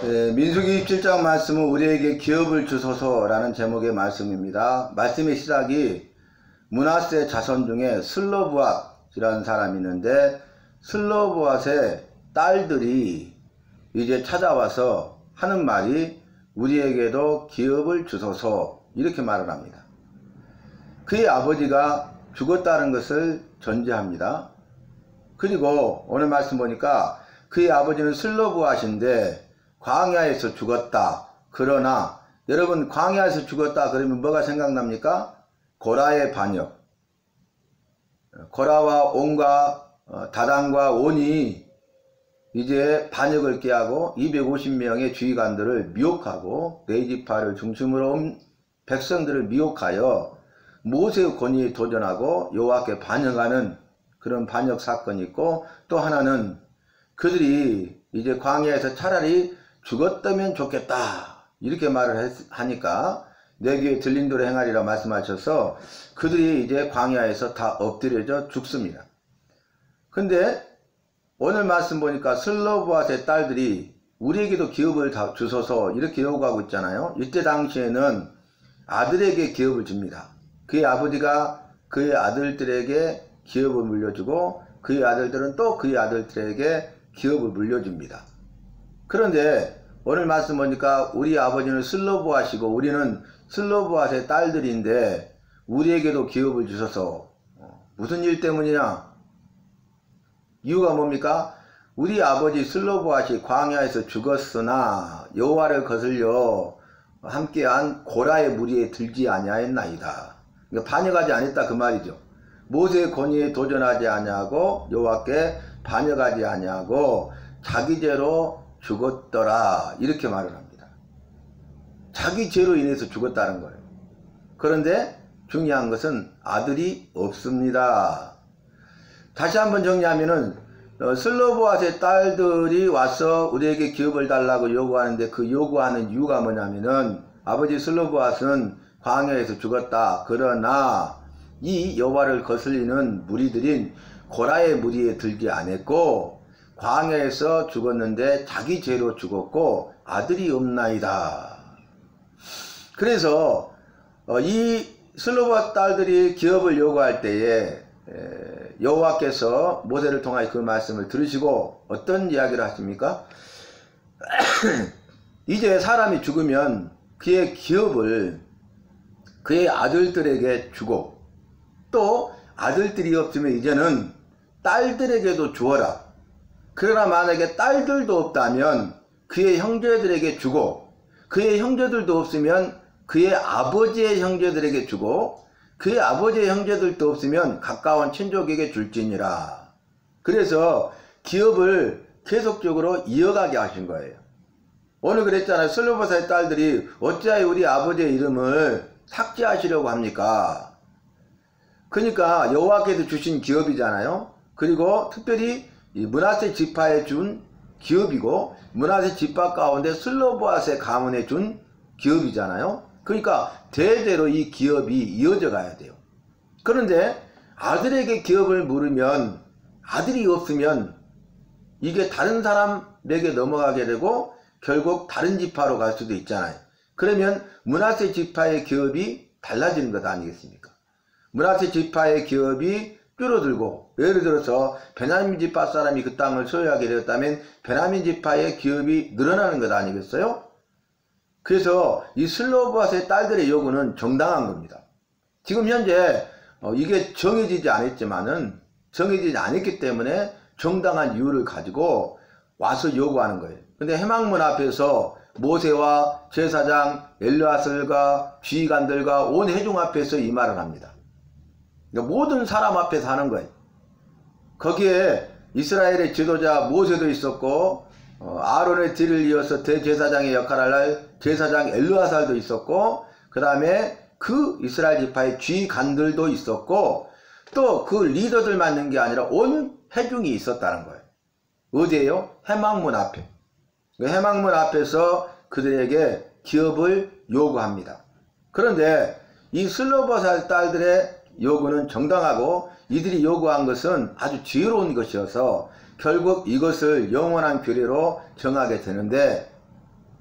민수기 27장 말씀은 우리에게 기업을 주소서라는 제목의 말씀입니다. 말씀의 시작이 므낫세 자손 중에 슬로브앗이라는 사람이 있는데, 슬로브앗의 딸들이 이제 찾아와서 하는 말이 우리에게도 기업을 주소서, 이렇게 말을 합니다. 그의 아버지가 죽었다는 것을 전제합니다. 그리고 오늘 말씀 보니까 그의 아버지는 슬로브앗인데 광야에서 죽었다. 그러나 여러분, 광야에서 죽었다 그러면 뭐가 생각납니까? 고라의 반역. 고라와 온과 다단과 온이 이제 반역을 꾀하고 250명의 주의관들을 미혹하고 레위지파를 중심으로 온 백성들을 미혹하여 모세의 권위에 도전하고 여호와께 반역하는 그런 반역 사건이 있고, 또 하나는 그들이 이제 광야에서 차라리 죽었다면 좋겠다 이렇게 말을 하니까 내 귀에 들린 대로 행하리라 말씀하셔서 그들이 이제 광야에서 다 엎드려져 죽습니다. 근데 오늘 말씀 보니까 슬로브앗의 딸들이 우리에게도 기업을 다 주소서 이렇게 요구하고 있잖아요. 이때 당시에는 아들에게 기업을 줍니다. 그의 아버지가 그의 아들들에게 기업을 물려주고 그의 아들들은 또 그의 아들들에게 기업을 물려줍니다. 그런데 오늘 말씀 보니까 우리 아버지는 슬로브앗이고 우리는 슬로브앗의 딸들인데 우리에게도 기업을 주셔서 무슨 일 때문이냐? 이유가 뭡니까? 우리 아버지 슬로브앗이 광야에서 죽었으나 여호와를 거슬려 함께한 고라의 무리에 들지 아니하였나이다. 그러니까 반역하지 않았다 그 말이죠. 모세의 권위에 도전하지 아니하고 여호와께 반역하지 아니하고 자기 죄로 죽었더라 이렇게 말을 합니다. 자기 죄로 인해서 죽었다는 거예요. 그런데 중요한 것은 아들이 없습니다. 다시 한번 정리하면은 슬로브앗의 딸들이 와서 우리에게 기업을 달라고 요구하는데 그 요구하는 이유가 뭐냐면은 아버지 슬로브앗은 광야에서 죽었다. 그러나 이 여호와를 거슬리는 무리들인 고라의 무리에 들지 않았고 광야에서 죽었는데 자기 죄로 죽었고 아들이 없나이다. 그래서 이 슬로브앗 딸들이 기업을 요구할 때에 여호와께서 모세를 통하여 그 말씀을 들으시고 어떤 이야기를 하십니까? 이제 사람이 죽으면 그의 기업을 그의 아들들에게 주고 또 아들들이 없으면 이제는 딸들에게도 주어라. 그러나 만약에 딸들도 없다면 그의 형제들에게 주고 그의 형제들도 없으면 그의 아버지의 형제들에게 주고 그의 아버지의 형제들도 없으면 가까운 친족에게 줄지니라. 그래서 기업을 계속적으로 이어가게 하신 거예요. 오늘 그랬잖아요. 슬로브앗의 딸들이 어찌하여 우리 아버지의 이름을 삭제하시려고 합니까? 그러니까 여호와께서 주신 기업이잖아요. 그리고 특별히 이 므낫세 지파에 준 기업이고 므낫세 지파 가운데 슬로브앗의 가문에 준 기업이잖아요. 그러니까 대대로 이 기업이 이어져 가야 돼요. 그런데 아들에게 기업을 물으면 아들이 없으면 이게 다른 사람에게 넘어가게 되고 결국 다른 지파로 갈 수도 있잖아요. 그러면 므낫세 지파의 기업이 달라지는 것 아니겠습니까? 므낫세 지파의 기업이 줄어들고, 예를 들어서 베냐민 지파 사람이 그 땅을 소유하게 되었다면 베냐민 지파의 기업이 늘어나는 것 아니겠어요? 그래서 이 슬로브앗의 딸들의 요구는 정당한 겁니다. 지금 현재 이게 정해지지 않았지만은 정해지지 않았기 때문에 정당한 이유를 가지고 와서 요구하는 거예요. 근데 해망문 앞에서 모세와 제사장 엘르아슬과 지휘관들과 온 회중 앞에서 이 말을 합니다. 그러니까 모든 사람 앞에서 하는 거예요. 거기에 이스라엘의 지도자 모세도 있었고 아론의 뒤를 이어서 대제사장의 역할을 할 제사장 엘르아살도 있었고 그 다음에 그 이스라엘 지파의 지휘관들도 있었고 또 그 리더들만 있는 게 아니라 온 회중이 있었다는 거예요. 어디에요? 해망문 앞에. 해망문 앞에서 그들에게 기업을 요구합니다. 그런데 이 슬로브앗 딸들의 요구는 정당하고 이들이 요구한 것은 아주 지혜로운 것이어서 결국 이것을 영원한 규례로 정하게 되는데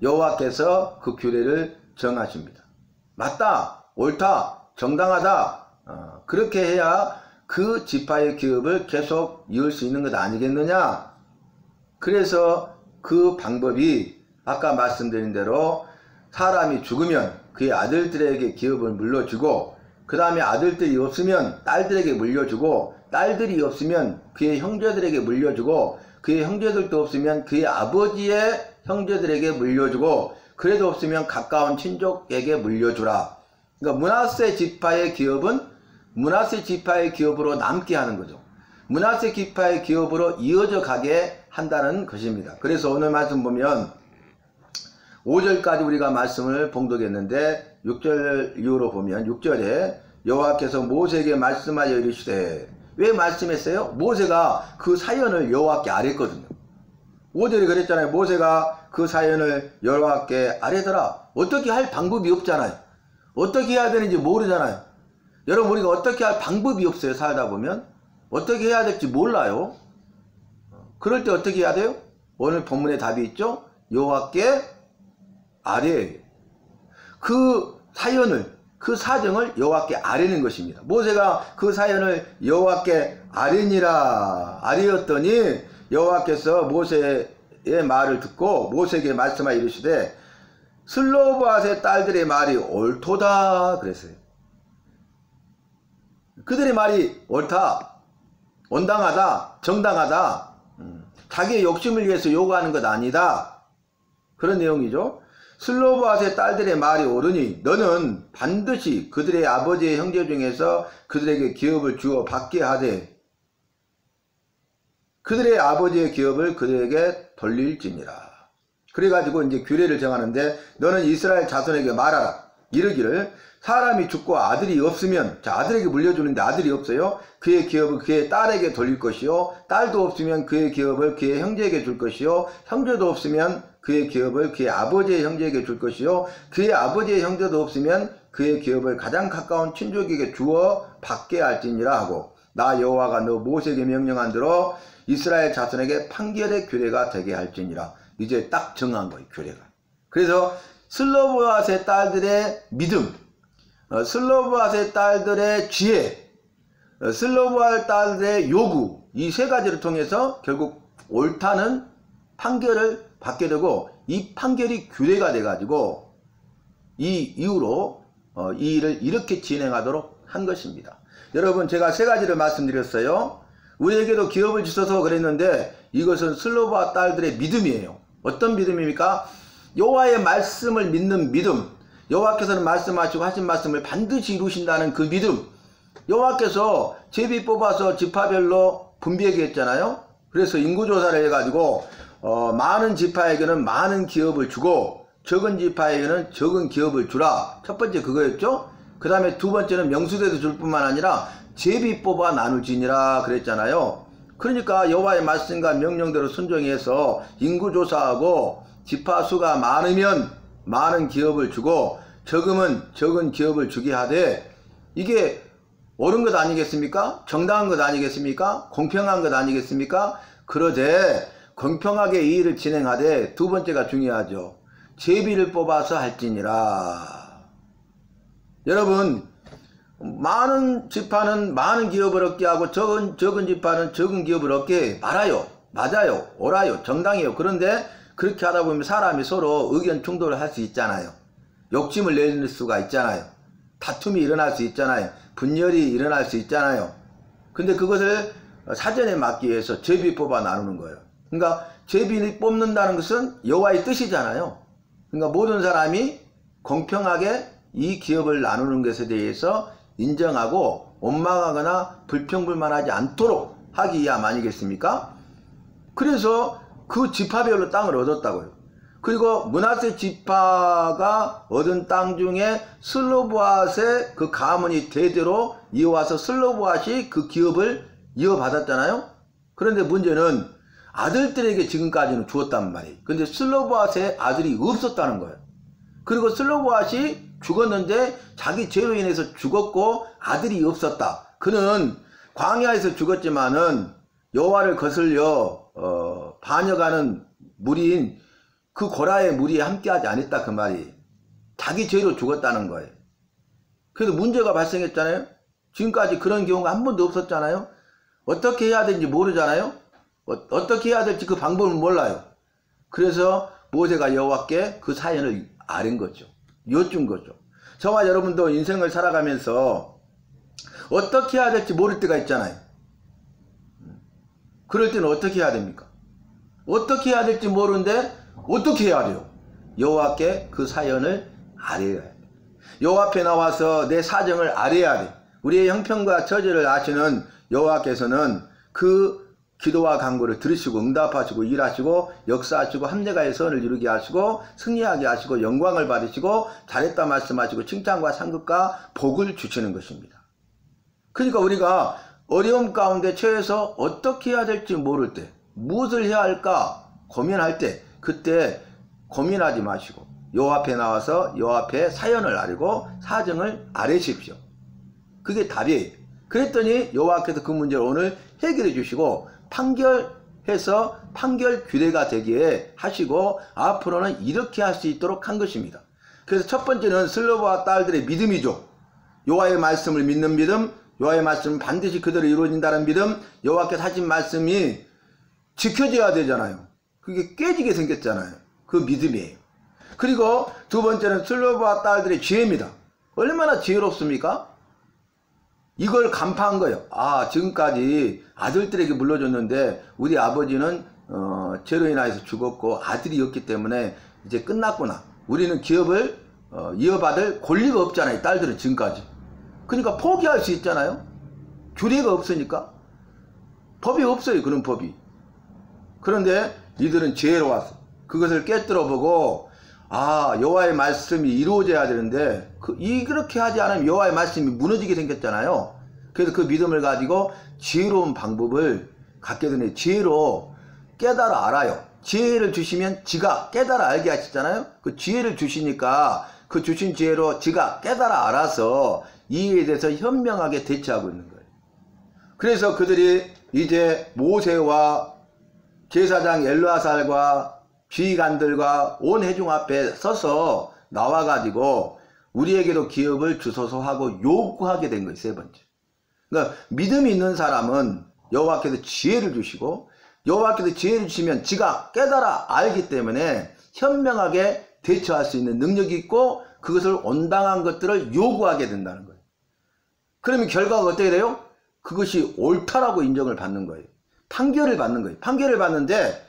여호와께서 그 규례를 정하십니다. 맞다, 옳다, 정당하다, 그렇게 해야 그 지파의 기업을 계속 이을 수 있는 것 아니겠느냐. 그래서 그 방법이 아까 말씀드린 대로 사람이 죽으면 그의 아들들에게 기업을 물려주고, 그 다음에 아들들이 없으면 딸들에게 물려주고, 딸들이 없으면 그의 형제들에게 물려주고, 그의 형제들도 없으면 그의 아버지의 형제들에게 물려주고, 그래도 없으면 가까운 친족에게 물려주라. 그러니까 므낫세 지파의 기업은 므낫세 지파의 기업으로 남게 하는 거죠. 므낫세 지파의 기업으로 이어져 가게 한다는 것입니다. 그래서 오늘 말씀 보면 5절까지 우리가 말씀을 봉독했는데 6절 이후로 보면 6절에 여호와께서 모세에게 말씀하여 이르시되, 왜 말씀했어요? 모세가 그 사연을 여호와께 아뢰거든요. 5절에 그랬잖아요. 모세가 그 사연을 여호와께 아뢰더라. 어떻게 할 방법이 없잖아요. 어떻게 해야 되는지 모르잖아요. 여러분, 우리가 어떻게 할 방법이 없어요. 살다 보면 어떻게 해야 될지 몰라요. 그럴 때 어떻게 해야 돼요? 오늘 본문에 답이 있죠. 여호와께 아뢰. 그 사연을, 그 사정을 여호와께 아뢰는 것입니다. 모세가 그 사연을 여호와께 아뢰었더니 여호와께서 모세의 말을 듣고 모세에게 말씀하여 이르시되, 슬로브앗의 딸들의 말이 옳도다 그랬어요. 그들의 말이 옳다, 온당하다, 정당하다, 자기의 욕심을 위해서 요구하는 것 아니다, 그런 내용이죠. 슬로브앗의 딸들의 말이 옳으니 너는 반드시 그들의 아버지의 형제 중에서 그들에게 기업을 주어 받게 하되 그들의 아버지의 기업을 그들에게 돌릴지니라. 그래가지고 이제 규례를 정하는데, 너는 이스라엘 자손에게 말하라. 이르기를, 사람이 죽고 아들이 없으면, 자, 아들에게 물려주는데 아들이 없어요. 그의 기업을 그의 딸에게 돌릴 것이요, 딸도 없으면 그의 기업을 그의 형제에게 줄 것이요, 형제도 없으면 그의 기업을 그의 아버지의 형제에게 줄 것이요, 그의 아버지의 형제도 없으면 그의 기업을 가장 가까운 친족에게 주어 받게 할지니라 하고, 나 여호와가 너 모세에게 명령한 대로 이스라엘 자손에게 판결의 규례가 되게 할지니라. 이제 딱 정한 거예요, 규례가. 그래서 슬로브앗의 딸들의 믿음, 슬로브앗의 딸들의 지혜, 슬로브앗 딸들의 요구, 이 세 가지를 통해서 결국 옳다는 판결을 받게 되고, 이 판결이 규례가 돼가지고 이 이후로 이 일을 이렇게 진행하도록 한 것입니다. 여러분, 제가 세 가지를 말씀드렸어요. 우리에게도 기업을 주셔서 그랬는데 이것은 슬로브앗 딸들의 믿음이에요. 어떤 믿음입니까? 여호와의 말씀을 믿는 믿음, 여호와께서는 말씀하시고 하신 말씀을 반드시 이루신다는 그 믿음. 여호와께서 제비 뽑아서 지파별로 분배하게 했잖아요. 그래서 인구조사를 해가지고 많은 지파에게는 많은 기업을 주고 적은 지파에게는 적은 기업을 주라. 첫 번째 그거였죠. 그 다음에 두 번째는 명수대도 줄 뿐만 아니라 제비 뽑아 나눌지니라 그랬잖아요. 그러니까 여호와의 말씀과 명령대로 순종해서 인구조사하고 지파수가 많으면 많은 기업을 주고 적으면 적은 기업을 주게 하되, 이게 옳은 것 아니겠습니까? 정당한 것 아니겠습니까? 공평한 것 아니겠습니까? 그러되 공평하게 이 일을 진행하되 두 번째가 중요하죠. 제비를 뽑아서 할지니라. 여러분, 많은 지파는 많은 기업을 얻게 하고 적은 지파는 적은 기업을 얻게 말아요. 맞아요. 옳아요. 정당해요. 그런데 그렇게 하다 보면 사람이 서로 의견 충돌을 할 수 있잖아요. 욕심을 낼 수가 있잖아요. 다툼이 일어날 수 있잖아요. 분열이 일어날 수 있잖아요. 근데 그것을 사전에 막기 위해서 제비 뽑아 나누는 거예요. 그러니까 제비 뽑는다는 것은 여호와의 뜻이잖아요. 그러니까 모든 사람이 공평하게 이 기업을 나누는 것에 대해서 인정하고 원망하거나 불평불만하지 않도록 하기 위함 아니겠습니까? 그래서 그 지파별로 땅을 얻었다고요. 그리고 므낫세 지파가 얻은 땅 중에 슬로브앗의 그 가문이 대대로 이어와서 슬로브앗이 그 기업을 이어받았잖아요. 그런데 문제는 아들들에게 지금까지는 주었단 말이에요. 근데 슬로브앗의 아들이 없었다는 거예요. 그리고 슬로브앗이 죽었는데 자기 죄로 인해서 죽었고 아들이 없었다. 그는 광야에서 죽었지만은 여호와를 거슬려 반역하는 무리인 그 고라의 무리에 함께하지 않았다 그 말이. 자기 죄로 죽었다는 거예요. 그래서 문제가 발생했잖아요. 지금까지 그런 경우가 한 번도 없었잖아요. 어떻게 해야 되는지 모르잖아요. 어떻게 해야 될지 그 방법을 몰라요. 그래서 모세가 여호와께 그 사연을 아는 거죠. 여쭌 거죠. 저와 여러분도 인생을 살아가면서 어떻게 해야 될지 모를 때가 있잖아요. 그럴 때는 어떻게 해야 됩니까? 어떻게 해야 될지 모르는데 어떻게 해야 돼요? 여호와께 그 사연을 아뢰야 돼. 여호와 앞에 나와서 내 사정을 아뢰야 돼. 우리의 형편과 처지를 아시는 여호와께서는 그 기도와 간구를 들으시고 응답하시고 일하시고 역사하시고 합력하여 선을 이루게 하시고 승리하게 하시고 영광을 받으시고 잘했다 말씀하시고 칭찬과 상급과 복을 주시는 것입니다. 그러니까 우리가 어려움 가운데 처해서 어떻게 해야 될지 모를 때, 무엇을 해야 할까 고민할 때, 그때 고민하지 마시고 여호와 앞에 나와서 여호와 앞에 사연을 아뢰고 사정을 아뢰십시오. 그게 답이에요. 그랬더니 여호와께서 그 문제를 오늘 해결해 주시고 판결해서 판결 규례가 되게 하시고 앞으로는 이렇게 할 수 있도록 한 것입니다. 그래서 첫 번째는 슬로바와 딸들의 믿음이죠. 여호와의 말씀을 믿는 믿음, 여호와의 말씀은 반드시 그대로 이루어진다는 믿음, 여호와께서 하신 말씀이 지켜져야 되잖아요. 그게 깨지게 생겼잖아요. 그 믿음이에요. 그리고 두 번째는 슬로바와 딸들의 지혜입니다. 얼마나 지혜롭습니까? 이걸 간파한 거예요. 아, 지금까지 아들들에게 물려줬는데 우리 아버지는 죄로 인하여서 죽었고 아들이 없기 때문에 이제 끝났구나. 우리는 기업을 이어받을 권리가 없잖아요. 딸들은 지금까지. 그러니까 포기할 수 있잖아요. 규례가 없으니까. 법이 없어요. 그런 법이. 그런데 이들은 지혜로웠어. 그것을 깨뜨려 보고 아, 여호와의 말씀이 이루어져야 되는데 이렇게 하지 않으면 여호와의 말씀이 무너지게 생겼잖아요. 그래서 그 믿음을 가지고 지혜로운 방법을 갖게 되네. 지혜로 깨달아 알아요. 지혜를 주시면 지가 깨달아 알게 하시잖아요. 그 지혜를 주시니까 그 주신 지혜로 지가 깨달아 알아서 이에 대해서 현명하게 대처하고 있는 거예요. 그래서 그들이 이제 모세와 제사장 엘르아살과 지휘관들과 온 회중 앞에 서서 나와가지고 우리에게도 기업을 주소서 하고 요구하게 된 거예요. 세 번째. 그러니까 믿음이 있는 사람은 여호와께서 지혜를 주시고 여호와께서 지혜를 주시면 지가 깨달아 알기 때문에 현명하게 대처할 수 있는 능력이 있고 그것을 온당한 것들을 요구하게 된다는 거예요. 그러면 결과가 어떻게 돼요? 그것이 옳다라고 인정을 받는 거예요. 판결을 받는 거예요. 판결을 받는데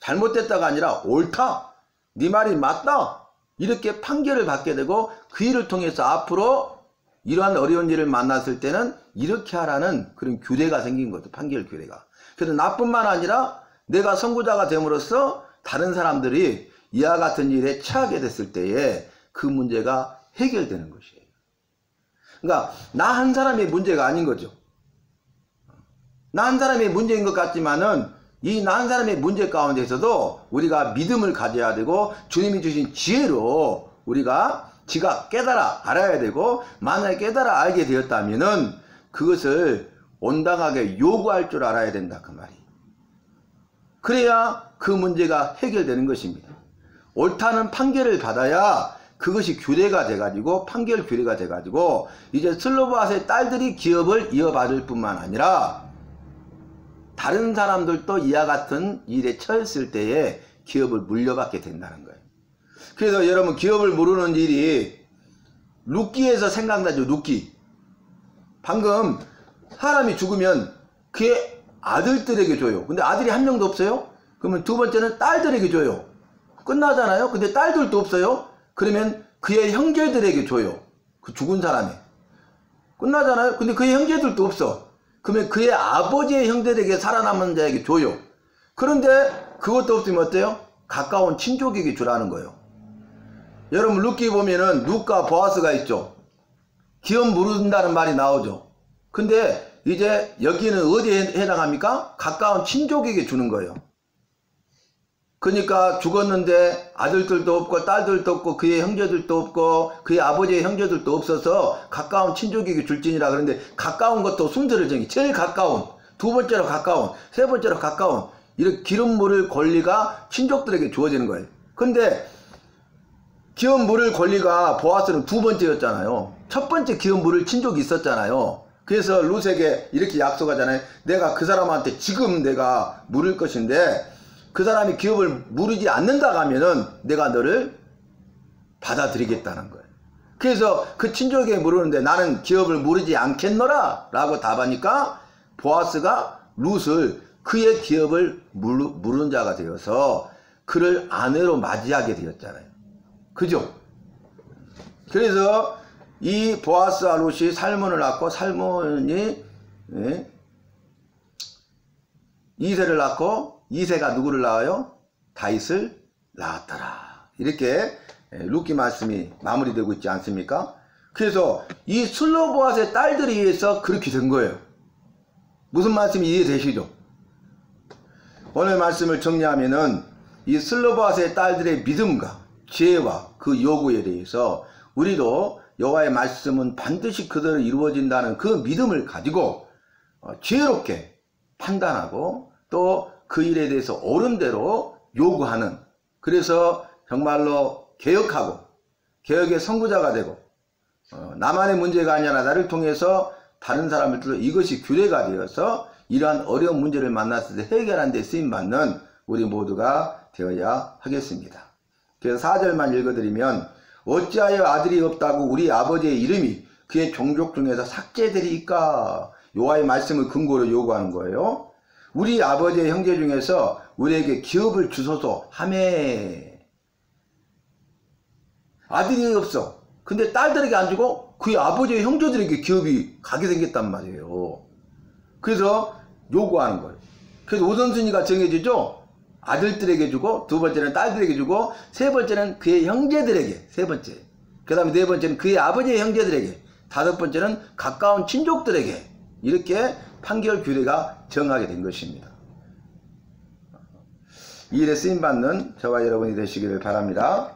잘못됐다가 아니라 옳다, 네 말이 맞다, 이렇게 판결을 받게 되고 그 일을 통해서 앞으로 이러한 어려운 일을 만났을 때는 이렇게 하라는 그런 규례가 생긴 거죠. 판결 규례가. 그래서 나뿐만 아니라 내가 선구자가 됨으로써 다른 사람들이 이와 같은 일에 처하게 됐을 때에 그 문제가 해결되는 것이에요. 그러니까 나 한 사람의 문제가 아닌 거죠. 나 한 사람의 문제인 것 같지만은 이 나 한 사람의 문제 가운데서도 우리가 믿음을 가져야 되고 주님이 주신 지혜로 우리가 지가 깨달아 알아야 되고 만약에 깨달아 알게 되었다면은 그것을 온당하게 요구할 줄 알아야 된다 그 말이. 그래야 그 문제가 해결되는 것입니다. 옳다는 판결을 받아야 그것이 규례가 돼가지고 판결 규례가 돼가지고 이제 슬로바앗의 딸들이 기업을 이어받을 뿐만 아니라 다른 사람들도 이와 같은 일에 처했을 때에 기업을 물려받게 된다는 거예요. 그래서 여러분 기업을 물으는 일이 룻기에서 생각나죠. 룻기. 방금 사람이 죽으면 그의 아들들에게 줘요. 근데 아들이 한 명도 없어요. 그러면 두 번째는 딸들에게 줘요. 끝나잖아요. 근데 딸들도 없어요. 그러면 그의 형제들에게 줘요. 그 죽은 사람이. 끝나잖아요. 근데 그의 형제들도 없어. 그러면 그의 아버지의 형제들에게 살아남은 자에게 줘요. 그런데 그것도 없으면 어때요? 가까운 친족에게 주라는 거예요. 여러분 룻기 보면은 룻과 보아스가 있죠. 기업 물은다는 말이 나오죠. 근데 이제 여기는 어디에 해당합니까? 가까운 친족에게 주는 거예요. 그러니까 죽었는데 아들들도 없고 딸들도 없고 그의 형제들도 없고 그의 아버지의 형제들도 없어서 가까운 친족에게 줄지니라. 그런데 가까운 것도 순서를 정해. 제일 가까운, 두 번째로 가까운, 세 번째로 가까운 이렇게 기름 물을 권리가 친족들에게 주어지는 거예요. 근데 기업 물을 권리가 보아스는 두 번째였잖아요. 첫 번째 기업 물을 친 적이 있었잖아요. 그래서 룻에게 이렇게 약속하잖아요. 내가 그 사람한테 지금 내가 물을 것인데 그 사람이 기업을 물지 않는다 하면은 내가 너를 받아들이겠다는 거예요. 그래서 그 친족에게 물었는데 나는 기업을 물지 않겠노라 라고 답하니까 보아스가 룻을 그의 기업을 물은 자가 되어서 그를 아내로 맞이하게 되었잖아요. 그죠? 그래서 이 보아스와 룻이 살몬을 낳고 살몬이 이새를 낳고 이새가 누구를 낳아요? 다윗을 낳았더라. 이렇게 룻기 말씀이 마무리되고 있지 않습니까? 그래서 이 슬로보아스의 딸들에 의해서 그렇게 된 거예요. 무슨 말씀이 이해되시죠? 오늘 말씀을 정리하면은 이 슬로보아스의 딸들의 믿음과 지혜와 그 요구에 대해서 우리도 여호와의 말씀은 반드시 그대로 이루어진다는 그 믿음을 가지고 지혜롭게 판단하고 또 그 일에 대해서 옳은 대로 요구하는, 그래서 정말로 개혁하고 개혁의 선구자가 되고 나만의 문제가 아니라 나를 통해서 다른 사람들도 이것이 규례가 되어서 이러한 어려운 문제를 만났을 때 해결하는 데 쓰임받는 우리 모두가 되어야 하겠습니다. 그래서 4절만 읽어드리면 어찌하여 아들이 없다고 우리 아버지의 이름이 그의 종족 중에서 삭제되리까? 여호와의 말씀을 근거로 요구하는 거예요. 우리 아버지의 형제 중에서 우리에게 기업을 주소서 하매. 아들이 없어. 근데 딸들에게 안 주고 그의 아버지의 형제들에게 기업이 가게 생겼단 말이에요. 그래서 요구하는 거예요. 그래서 우선순위가 정해지죠. 아들들에게 주고, 두 번째는 딸들에게 주고, 세 번째는 그의 형제들에게, 세 번째. 그 다음에 네 번째는 그의 아버지의 형제들에게, 다섯 번째는 가까운 친족들에게, 이렇게 판결 규례가 정하게 된 것입니다. 이 일에 쓰임받는 저와 여러분이 되시기를 바랍니다.